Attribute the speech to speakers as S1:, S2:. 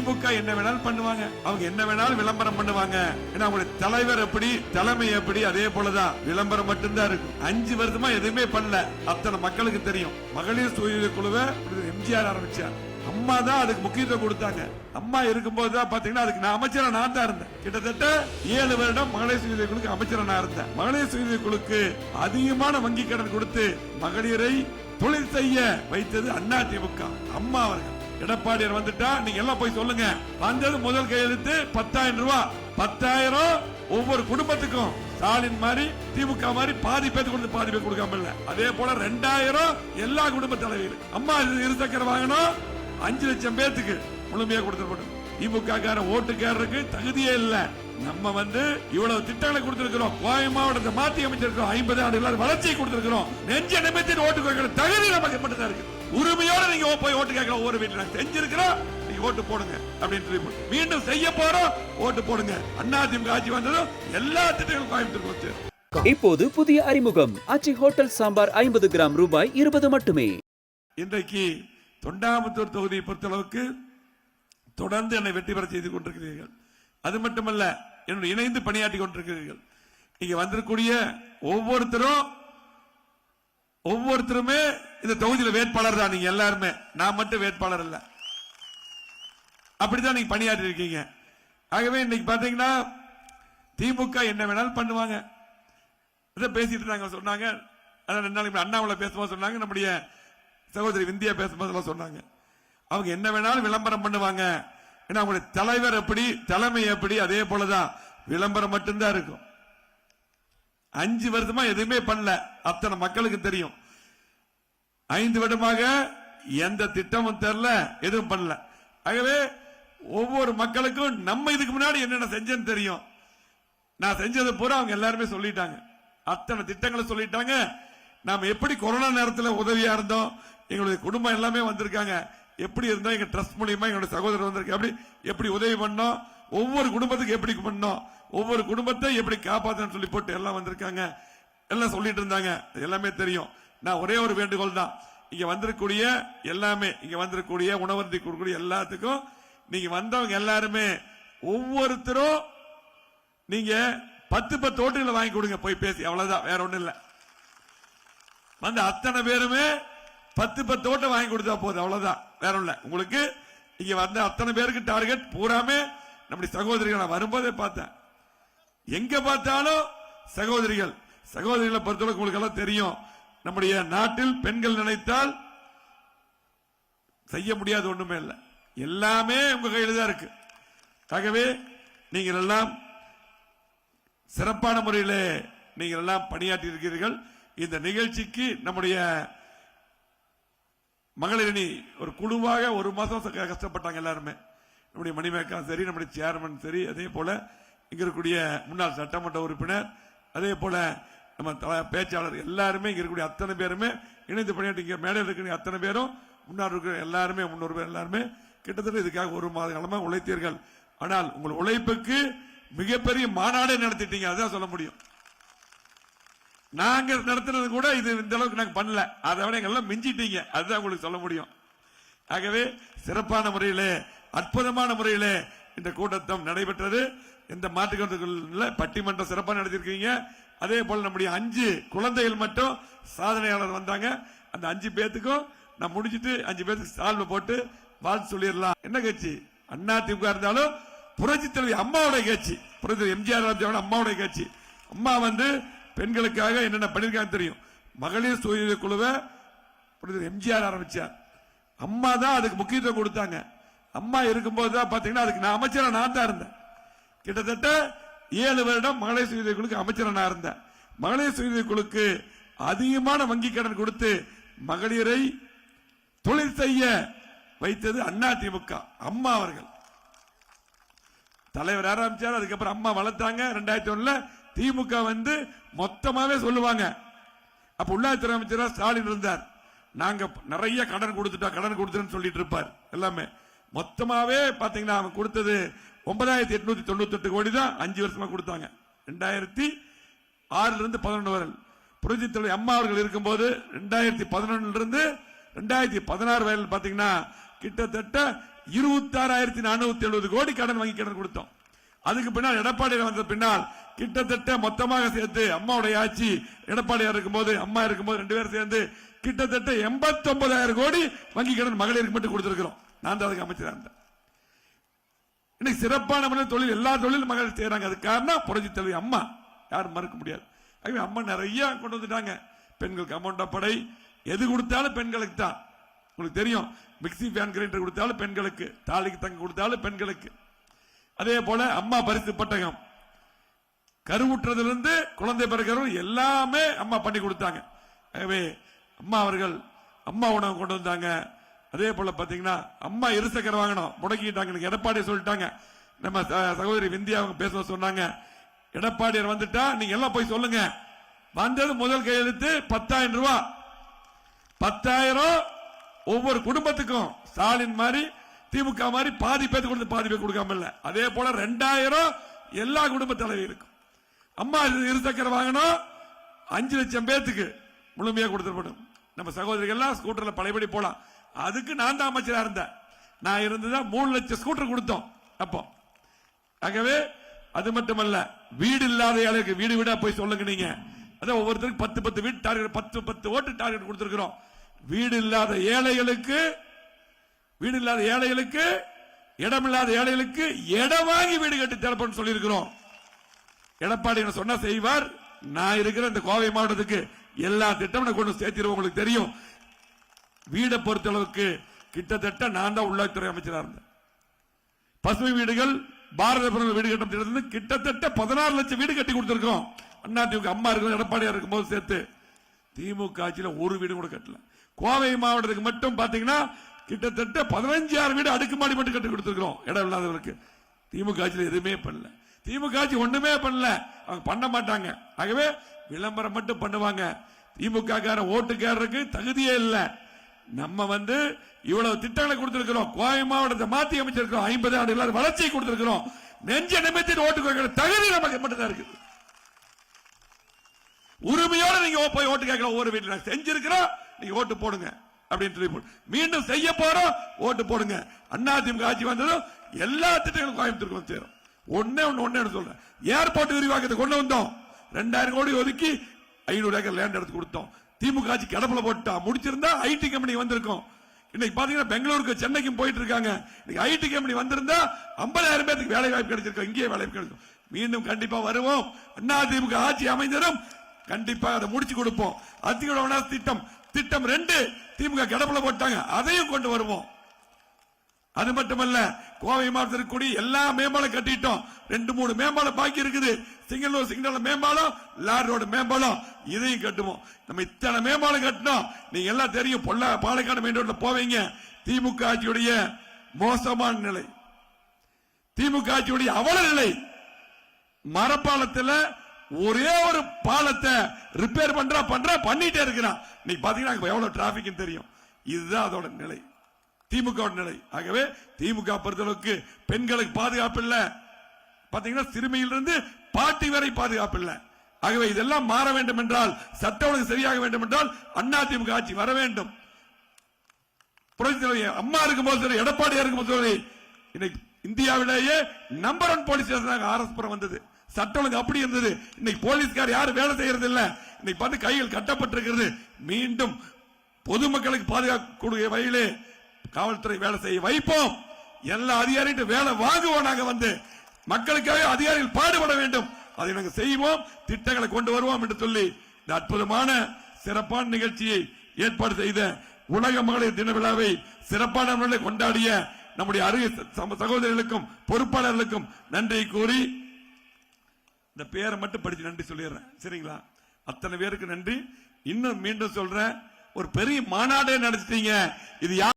S1: திமுக என்ன வேணாலும் பண்ணுவாங்க, அவங்க என்ன வேணாலும் விளம்பரம் பண்ணுவாங்க. ஏன்னா அவங்களுடைய தலைவர் எப்படி, தலைமை எப்படி, அதே போலதான் விளம்பரம் மட்டும்தான் இருக்கும். 5 வருஷமா எதுவுமே பண்ணல, அத்தனை மக்களுக்கு தெரியும். மகளிர் சுய குழுவை எம்ஜிஆர் ஆரம்பிச்சார். அம்மா தான் அதுக்கு முக்கியத்துவம் கொடுத்தாங்க. அம்மா இருக்கும்போது தான் பாத்தீங்கன்னா அதுக்கு நான் அமைச்சரா நான் தான் இருந்தேன். கிட்டத்தட்ட 7 வருடம் மகளிர் சுய குழுக்கு அமைச்சரா நான் இருந்தேன். மகளிர் சுய குழுக்கு அதிகமான வங்கி கடன் கொடுத்து மகளிரை தொழில் செய்ய வைத்தது அதிமுக. அம்மா அவர்கள். எடப்பாடியார் வந்துட்டா நீங்க எல்லாம் போய் சொல்லுங்க, வந்தது முதல் கையெழுத்து 10,000 ரூபாய். 10,000 ஒவ்வொரு குடும்பத்துக்கும். ஸ்டாலின் மாதிரி திமுக மாதிரி பாதி பேருக்கு கொடுத்து பாதி பேர் கொடுக்காம இல்ல. அதே போல 2,000 எல்லா குடும்ப தலைவர். அம்மா இருசக்கர வாகனம் 5 லட்சம் பேருக்கு முழுமையா கொடுத்துருக்கோம். திமுக கார ஓட்டுக்காரருக்கு தகுதியே இல்ல. நம்ம இவ்வளவு திட்டங்களை கொடுத்திருக்கிறோம். கோவை மாவட்டத்தை மாற்றி அமைச்சிருக்கிறோம். 50 ஆண்டு வளர்ச்சியை கொடுத்திருக்கிறோம். நெஞ்ச நிமித்தின் ஓட்டு கேட்கிற தகுதி நமக்கு மட்டும்தான் இருக்கு. உரிமையோட நீங்க போய் ஓட்டு கேட்கலாம். ஒவ்வொரு வீட்டுல செஞ்சிருக்கிறோம், நீங்க ஓட்டு போடுங்க அப்படின்னு மீண்டும் செய்ய போறோம், ஓட்டு போடுங்க. அதிமுக ஆட்சி வந்ததும் எல்லா திட்டங்களும் கோயம்புத்தூர் வச்சு.
S2: இப்போது புதிய அறிமுகம் ஆச்சி ஹோட்டல் சாம்பார் 50 கிராம் ரூபாய் 20 மட்டுமே.
S1: இன்றைக்கு தொண்டாமுத்தூர் தொகுதியை பொறுத்தளவுக்கு தொடர்ந்து என்னை வெற்றி பெற செய்து கொண்டிருக்கிறீர்கள். அது மட்டுமல்ல, என்னுடைய இணைந்து பணியாற்றி கொண்டிருக்கிறீர்கள். இங்க வந்திருக்கூடிய ஒவ்வொருத்தருமே இந்த தொகுதியில் வேட்பாளர் தான். நீங்க எல்லாருமே, நான் மட்டும் வேட்பாளர் இல்ல, அப்படித்தான் நீங்க பணியாற்றி இருக்கீங்க. ஆகவே இன்னைக்கு பாத்தீங்கன்னா திமுக என்ன வேணாலும் பண்ணுவாங்க. பேசிட்டு இருந்தாங்க, சொன்னாங்க. 2 நாளைக்கு அண்ணாமலை பேசும்போது சொன்னாங்க, நம்முடைய சகோதரி விந்தியா பேசும்போது சொன்னாங்க, அவங்க என்ன வேணாலும் விளம்பரம் பண்ணுவாங்க. ஏன்னா அவங்களுடைய தலைவர் எப்படி, தலைமை எப்படி, அதே போலதான் விளம்பரம் மட்டும்தான் இருக்கும். 5 வருஷமா எதுவுமே பண்ணல, அத்தனை மக்களுக்கு தெரியும். 5 வருடமாக எந்த திட்டமும் தெரியல, எதுவும் பண்ணல. ஆகவே ஒவ்வொரு மக்களுக்கும் நம்ம இதுக்கு முன்னாடி என்னென்ன செஞ்சேன்னு தெரியும். நான் செஞ்சது பூரா அவங்க எல்லாருமே சொல்லிட்டாங்க. அத்தனை திட்டங்களை சொல்லிட்டாங்க. நாம எப்படி கொரோனா நேரத்தில் உதவியா இருந்தோம், எங்களுடைய குடும்பம் எல்லாமே வந்திருக்காங்க, எப்படி இருந்தோம், எங்க ட்ரஸ்ட் மூலியமா எங்களுடைய சகோதரர் வந்திருக்கு, எப்படி உதவி பண்ணோம், ஒவ்வொரு குடும்பத்துக்கு எப்படி பண்ணோம், ஒவ்வொரு குடும்பத்தை எப்படி காப்பாற்றணும் சொல்லி போட்டு எல்லாம் வந்திருக்காங்க, எல்லாம் சொல்லிட்டு இருந்தாங்க. எல்லாமே தெரியும். நான் ஒரே ஒரு வேண்டுகோள் தான், இங்க வந்திருக்கக்கூடிய எல்லாமே, இங்க வந்திருக்கக்கூடிய உணவருந்தி கொடுக்கக்கூடிய எல்லாத்துக்கும் நீங்க வந்தவங்க எல்லாருமே ஒவ்வொருத்தரும் நீங்க 10 ஓட்டுகளை வாங்கி கொடுங்க, போய் பேசி. அவ்வளவுதான், வேற ஒண்ணு இல்ல. வந்து அத்தனை பேருமே 10 ஓட்டை வாங்கி கொடுத்தா போதும், அவ்வளவுதான், வேற ஒண்ணு. உங்களுக்கு இங்க வந்த அத்தனை பேருக்கு டார்கெட் பூராமே நம்முடைய சகோதரிகள். நான் வரும்போதே பார்த்தேன், எங்க பார்த்தாலும் சகோதரிகளை பொறுத்தவரை உங்களுக்கு எல்லாம் தெரியும். நம்முடைய நாட்டில் பெண்கள் நினைத்தால் செய்ய முடியாது ஒண்ணுமே இல்லை, எல்லாமே உங்க கையில் தான் இருக்கு. ஆகவே நீங்கள் எல்லாம் சிறப்பான முறையில் நீங்கள் எல்லாம் பணியாற்றி இருக்கிறீர்கள். இந்த நிகழ்ச்சிக்கு நம்முடைய மகளிரணி ஒரு குழுவாக 1 மாசம் கஷ்டப்பட்டாங்க எல்லாருமே. நம்முடைய மணிமேக்கா சரி, நம்முடைய சேர்மன் சரி, அதே போல இங்க இருக்கக்கூடிய முன்னாள் சட்டமன்ற உறுப்பினர், அதே போல நம்ம பேச்சாளர் எல்லாருமே, இங்க இருக்கக்கூடிய அத்தனை பேருமே இணைந்து பணியாற்றி மேடையில் இருக்கிற அத்தனை பேரும், முன்னாள் இருக்கிற எல்லாருமே, 300 பேர் எல்லாருமே கிட்டத்தட்ட இதுக்காக 1 மாத காலமாக உழைத்தீர்கள். ஆனால் உங்கள் உழைப்புக்கு மிகப்பெரிய மாநாடே நடத்திட்டீங்க, அதுதான் சொல்ல முடியும். நாங்க நடத்தினது கூட இது இந்த அளவுக்கு நாங்க பண்ணல, அதை விட எல்லாம் மிஞ்சிட்டீங்க, அதுதான் உங்களுக்கு சொல்ல முடியும். ஆகவே சிறப்பான முறையிலே, அற்புதமான முறையிலே இந்த கூட்டத்தம் நடைபெற்றது. எந்த மாற்றுக்கருத்துக்கள் பட்டிமன்றம் சிறப்பாக நடத்திருக்கீங்க. அதே போல நம்முடைய 5 குழந்தைகள் மட்டும் சாதனையாளர் வந்தாங்க. அந்த 5 பேத்துக்கும் நான் முடிச்சிட்டு 5 பேருக்கு சால்வை போட்டு வாழ்த்து சொல்லிடலாம். என்ன கட்சி அதிமுக இருந்தாலும் புரட்சி தலைவி அம்மாவுடைய கட்சி, புரட்சி எம்ஜிஆர் அம்மாவுடைய கட்சி. அம்மா பெண்களுக்காக என்னென்ன பண்ணிருக்காங்க தெரியும். மகளிர் சுய குழுவை எம்ஜிஆர் ஆரம்பிச்சார். அம்மா தான் அதுக்கு முக்கியத்துவம் கொடுத்தாங்க. அம்மா இருக்கும்போது தான் பாத்தீங்கன்னா அதுக்கு நான் அமைச்சரா நான் தான் இருந்தேன். கிட்டத்தட்ட 7 வருடம் மகளிர் சுய குழுக்கு அமைச்சரா நான் இருந்தேன். மகளிர் சுய குழுக்கு அதிகமான வங்கி கடன் கொடுத்து மகளிரை தொழில் செய்ய வைத்தது அதிமுக. அம்மா அவர்கள் தலைவர் ஆரம்பிச்சார். அதுக்கப்புறம் அம்மா வளர்த்தாங்க. 2001 திமுக மொத்தமாவே சொல்லுவாங்க. அப்ப உள்ளாட்சித்துறை அமைச்சரா ஸ்டாலின் இருந்தார். நாங்க நிறைய கடன் கொடுத்துட்டோம் சொல்லிட்டு இருப்பார். எல்லாமே மொத்தமாவே பாத்தீங்கன்னா அவங்க கொடுத்தது 9898 கோடி தான் 5 வருஷமா கொடுத்தாங்க. 2006 இருந்து 11 வரை புரட்சி தலைவி அம்மா அவர்கள் இருக்கும்போது 2011 இருந்து 2016 வரையில் பாத்தீங்கன்னா கிட்டத்தட்ட 26,470 கோடி கடன் வாங்கி கடன் கொடுத்தோம். அதுக்கு பின்னால் எடப்பாடியார் வந்த பின்னால் கிட்டத்தட்ட மொத்தமாக சேர்த்து அம்மாவுடைய ஆட்சி எடப்பாடியார் இருக்கும்போது அம்மா இருக்கும்போது 2 பேரும் சேர்ந்து கிட்டத்தட்ட 89,000 கோடி வங்கி கடன் மகளிருக்கு மட்டும் கொடுத்திருக்கிறோம். நான் தான் அதுக்கு அமைச்சராக இருந்தேன். இன்னைக்கு சிறப்பான தொழில் எல்லா தொழிலும் மகளிர் செய்யறாங்க. அது காரணம் புரட்சி தலைவி அம்மா, யாரும் மறுக்க முடியாது. அம்மா நிறைய கொண்டு வந்துட்டாங்க. பெண்களுக்கு அமௌண்ட் படை எது கொடுத்தாலும் பெண்களுக்கு தான். உங்களுக்கு தெரியும், மிக்சி ஃபேன் கிரைண்டர் கொடுத்தாலும் பெண்களுக்கு, தாலிக்கு தங்க கொடுத்தாலும் பெண்களுக்கு. அதே போல அம்மா பரிசு பட்டகம், கருவுற்றதிலிருந்து குழந்தை பிறகு எல்லாமே அம்மா பண்ணி கொடுத்தாங்க. ஆகவே அம்மா அவர்கள் அம்மா உணவு கொண்டு வந்தாங்க. அதே போல பாத்தீங்கன்னா அம்மா இருசக்கரை வாங்கணும் முடக்கிட்டாங்க. எடப்பாடி சொல்லிட்டாங்க. நம்ம சகோதரி விந்தியா அவங்க பேச சொன்னாங்க, எடப்பாடியார் வந்துட்டா நீங்க எல்லாம் போய் சொல்லுங்க. வந்தது முதல் கையெழுத்து 10,000 ரூபாய், 10,000 ஒவ்வொரு குடும்பத்துக்கும். ஸ்டாலின் மாதிரி திமுக மாதிரி பாதி பேருக்கு கொடுத்து பாதி பேர் கொடுக்காம இல்ல. அதே போல 2,000 எல்லா குடும்ப தலைவருக்கும். அம்மா இருசக்கரை வாங்கணும் 5 லட்சம் பேத்துக்கு முழுமையாக கொடுத்துருப்படும். நம்ம சகோதரிகள் எல்லாம் ஸ்கூட்டர்ல பழையபடி போலாம். அதுக்கு நான் தான் அமைச்சரா இருந்தேன். நான் இருந்ததான் 3 லட்சம் ஸ்கூட்டர் கொடுத்தோம் அப்போ. ஆகவே அது மட்டுமல்ல, வீடு இல்லாத ஏழைக்கு வீடு வீடா போய் சொல்லுங்க. நீங்க அதான் ஒவ்வொருத்தருக்கு 10 வீடு டார்கெட், 10 ஓட்டு டார்கெட் கொடுத்திருக்கிறோம். வீடு இல்லாத ஏழைகளுக்கு, வீடு இல்லாத ஏழைகளுக்கு, இடமில்லாத ஏழைகளுக்கு இடம் வாங்கி வீடு கட்டி தரப்படும் சொல்லி இருக்கிறோம். எடப்பாடி சொன்னா செய்வார். நான் இருக்கிற இந்த கோவை மாவட்டத்துக்கு எல்லா திட்டமும் கொண்டு சேர்த்திருவோம். உங்களுக்கு தெரியும், வீடை பொறுத்தளவுக்கு கிட்டத்தட்ட நான் தான் உள்ளாட்சித்துறை அமைச்சராக இருந்தேன். பசுமை வீடுகள் பாரத பிரதமர் வீடு கட்டும் திட்டத்தில் கிட்டத்தட்ட 16 லட்சம் வீடு கட்டி கொடுத்திருக்கோம். அதிமுக அம்மா இருக்கிற எடப்பாடியார் இருக்கும் போது சேர்த்து. திமுக ஆட்சியில் ஒரு வீடு கூட கட்டல. கோவை மாவட்டத்துக்கு மட்டும் பாத்தீங்கன்னா கிட்டத்தட்ட 15,000 வீடு அடுக்குமாடி மட்டும் கட்டி கொடுத்திருக்கிறோம் இடம் இல்லாதவருக்கு. திமுக ஆட்சியில் எதுவுமே பண்ணல. திமுக ஆட்சி ஒண்ணுமே பண்ணல, அவங்க பண்ண மாட்டாங்க. ஆகவே விளம்பரம் மட்டும் பண்ணுவாங்க. திமுக கார ஓட்டுக்காரருக்கு தகுதியே இல்லை. நம்ம இவ்வளவு திட்டங்களை கொடுத்திருக்கிறோம். கோவை மாவட்டத்தை மாத்தி அமைச்சிருக்கிறோம். 50 ஆண்டு வளர்ச்சியை கொடுத்திருக்கிறோம். நெஞ்ச நிமித்தி ஓட்டு தகுதி நமக்கு மட்டும்தான் இருக்குது. உரிமையோட நீங்க போய் ஓட்டு கேட்கலாம். ஒவ்வொரு வீட்டில் செஞ்சிருக்கிறோம், நீங்க ஓட்டு போடுங்க அப்படின்னு சொல்லி மீண்டும் செய்ய போறோம், ஓட்டு போடுங்க. அதிமுக ஆட்சி வந்ததும் எல்லா திட்டங்களும் கோயம்புத்தூருக்கு சேரும். ஒன்னே சொல்றேன், ஏர்போர்ட் விரிவாக்கத்தை கொண்டு வந்தோம். 2,000 கோடி ஒதுக்கி 500 ஏக்கர் லேண்ட் எடுத்து கொடுத்தோம். திமுக ஆட்சி கடப்புல போட்டா முடிச்சிருந்தா ஐடி கம்பெனி வந்திருக்கும். இன்னைக்கு பாத்தீங்கன்னா பெங்களூருக்கு சென்னைக்கும் போயிட்டு இருக்காங்க. ஐடி கம்பெனி வந்திருந்தா 50,000 பேருக்கு வேலை வாய்ப்பு கிடைச்சிருக்கும். இங்கேயே வேலை வாய்ப்பு கிடைக்கும். மீண்டும் கண்டிப்பா வருவோம். அதிமுக ஆட்சி அமைந்ததும் கண்டிப்பா அதை முடிச்சு கொடுப்போம். அதிக திட்டம் 2 திமுக கடப்புல போட்டாங்க, அதையும் கொண்டு வருவோம். அது மட்டுமல்ல, கோவை மாவட்டத்திற்கு கூடி எல்லா மேம்பாலம் கட்டிட்டோம். 2-3 மேம்பாலம் பாக்கி இருக்குது. சிங்கனூர் சிக்னல் மேம்பாலம், லார் ரோடு மேம்பாலம், இதையும் கட்டுவோம். நம்ம இத்தனை மேம்பாலம் கட்டணும். நீங்க எல்லாம் தெரியும், பாலக்காடு மெயின் ரோட்ல போவீங்க. திமுக ஆட்சியுடைய மோசமான நிலை, திமுக ஆட்சியுடைய அவல நிலை. மரப்பாலத்தில் ஒரே ஒரு பாலத்தை ரிப்பேர் பண்ணிட்டே இருக்கிறான். நீங்க பாத்தீங்கன்னா எவ்வளவு டிராபிக் தெரியும். இதுதான் அதோட நிலை, திமுக நிலை. ஆகவே திமுக பொறுத்தளவுக்கு பெண்களுக்கு பாதுகாப்பு இல்ல. பாத்தீங்கன்னா சிறுமியிலிருந்து பாட்டி வரை பாதுகாப்பு இல்ல. ஆகவே இதெல்லாம் மாற வேண்டும் என்றால், சட்ட ஒழுங்கு சரியாக வேண்டும் என்றால் அதிமுக ஆட்சி வர வேண்டும். அம்மா இருக்கும்போது சரி, எடப்பாடியா இருக்கும்போது சரி, இன்னைக்கு இந்தியாவிலேயே நம்பர் 1 போலீஸ் ஸ்டேஷன் ஆர்எஸ்புரம் வந்தது. சட்ட ஒழுங்கு அப்படி இருந்தது. இன்னைக்கு போலீஸ்கார் யாரும் வேலை செய்யறது இல்ல. இன்னைக்கு பார்த்து கைகள் கட்டப்பட்டிருக்கிறது. மீண்டும் பொதுமக்களுக்கு பாதுகாக்கக்கூடிய வகையிலே காவல்துறை வேலை செய்ய வைப்போம். எல்லா அதிகாரிகள் வேலை வாங்குவோம். நாங்க மக்களுக்காக அதிகாரிகள் பாடுபட வேண்டும். அதை நாங்கள் செய்வோம், திட்டங்களை கொண்டு வருவோம் என்று சொல்லி இந்த அற்புதமான சிறப்பான நிகழ்ச்சியை ஏற்பாடு செய்த உலக மகளிர் தின விழாவை சிறப்பான முறையில் கொண்டாடிய நம்முடைய அருகே சகோதரர்களுக்கும் பொறுப்பாளர்களுக்கும் நன்றி கூறி, இந்த பேரை மட்டும் படிச்சு நன்றி சொல்லிடுறேன். சரிங்களா? அத்தனை பேருக்கு நன்றி. இன்னும் மீண்டும் சொல்றேன், ஒரு பெரிய மாநாடே நடத்திட்டீங்க. இது